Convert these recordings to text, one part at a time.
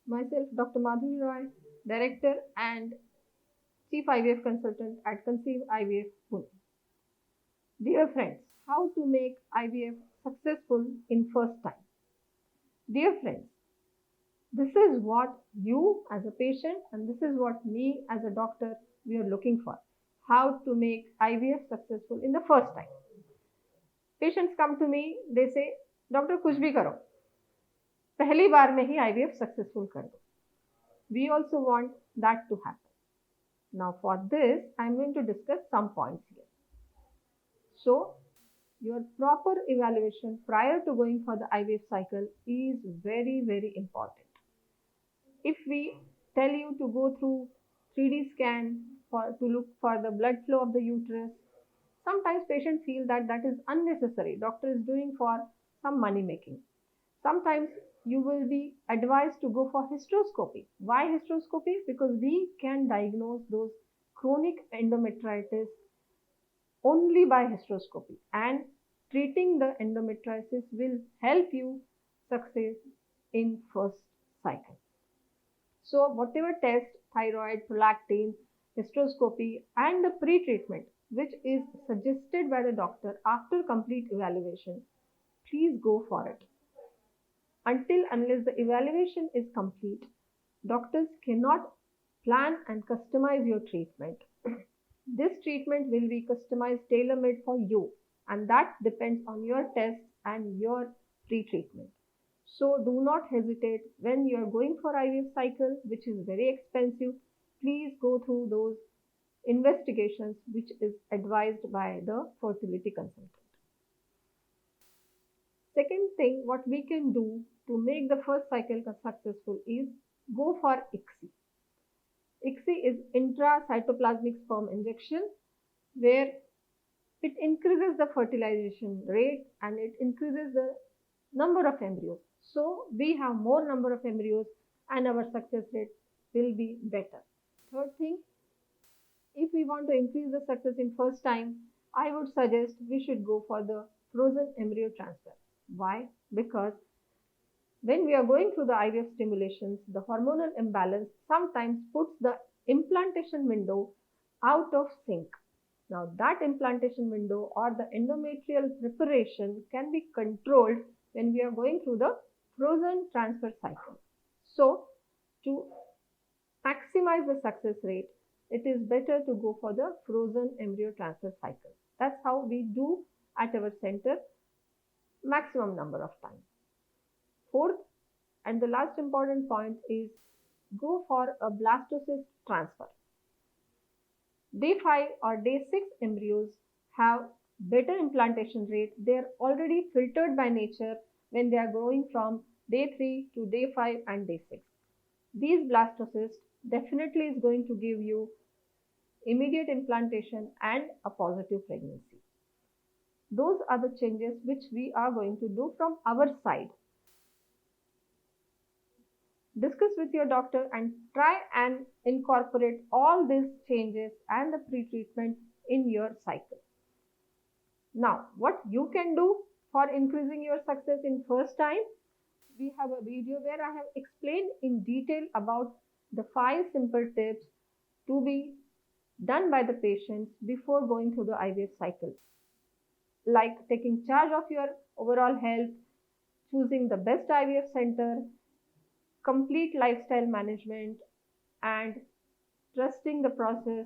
Myself, Dr. Madhuri Roy, Director and Chief IVF Consultant at Conceive IVF, Pune. Dear friends, how to make IVF successful in first time? Dear friends, this is what you as a patient and this is what me as a doctor we are looking for. How to make IVF successful in the first time. Patients come to me, they say, Doctor, कुछ भी करो, पहली बार में ही IVF successful कर दो. We also want that to happen. Now for this, I am going to discuss some points here. So, your proper evaluation prior to going for the IVF cycle is very, very important. If we tell you to go through 3D scan to look for the blood flow of the uterus, sometimes patients feel that that is unnecessary. Doctor is doing for some money making. Sometimes you will be advised to go for hysteroscopy. Why hysteroscopy? Because we can diagnose those chronic endometritis only by hysteroscopy, and treating the endometriosis will help you succeed in first cycle. So whatever test, thyroid, prolactin, hysteroscopy and the pre-treatment which is suggested by the doctor after complete evaluation, please go for it. Unless the evaluation is complete, doctors cannot plan and customize your treatment. This treatment will be customized, tailor-made for you, and that depends on your tests and your pre-treatment. So do not hesitate when you are going for IVF cycle, which is very expensive. Please go through those investigations which is advised by the fertility consultant. Second thing, what we can do to make the first cycle successful is go for ICSI. ICSI is intracytoplasmic sperm injection, where it increases the fertilization rate and it increases the number of embryos. So we have more number of embryos and our success rate will be better. Third thing, if we want to increase the success in first time, I would suggest we should go for the frozen embryo transfer. Why? Because when we are going through the IVF stimulations, the hormonal imbalance sometimes puts the implantation window out of sync. Now that implantation window or the endometrial preparation can be controlled when we are going through the frozen transfer cycle. So to maximize the success rate, it is better to go for the frozen embryo transfer cycle. That's how we do at our center maximum number of times. Fourth and the last important point is go for a blastocyst transfer. Day 5 or day 6 embryos have better implantation rate. They are already filtered by nature when they are going from day 3 to day 5 and day 6. These blastocysts definitely is going to give you immediate implantation and a positive pregnancy. Those are the changes which we are going to do from our side. Discuss with your doctor and try and incorporate all these changes and the pre-treatment in your cycle. Now, what you can do for increasing your success in first time, we have a video where I have explained in detail about the 5 simple tips to be done by the patients before going through the IVF cycle. Like taking charge of your overall health, choosing the best IVF center, complete lifestyle management, and trusting the process,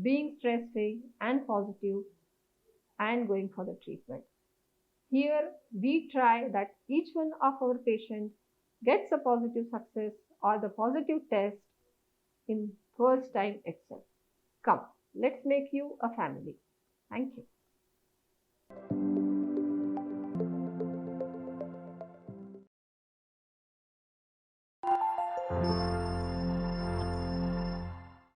being stress-free and positive, and going for the treatment. Here we try that each one of our patients gets a positive success or the positive test in first time itself. Come, let's make you a family. Thank you.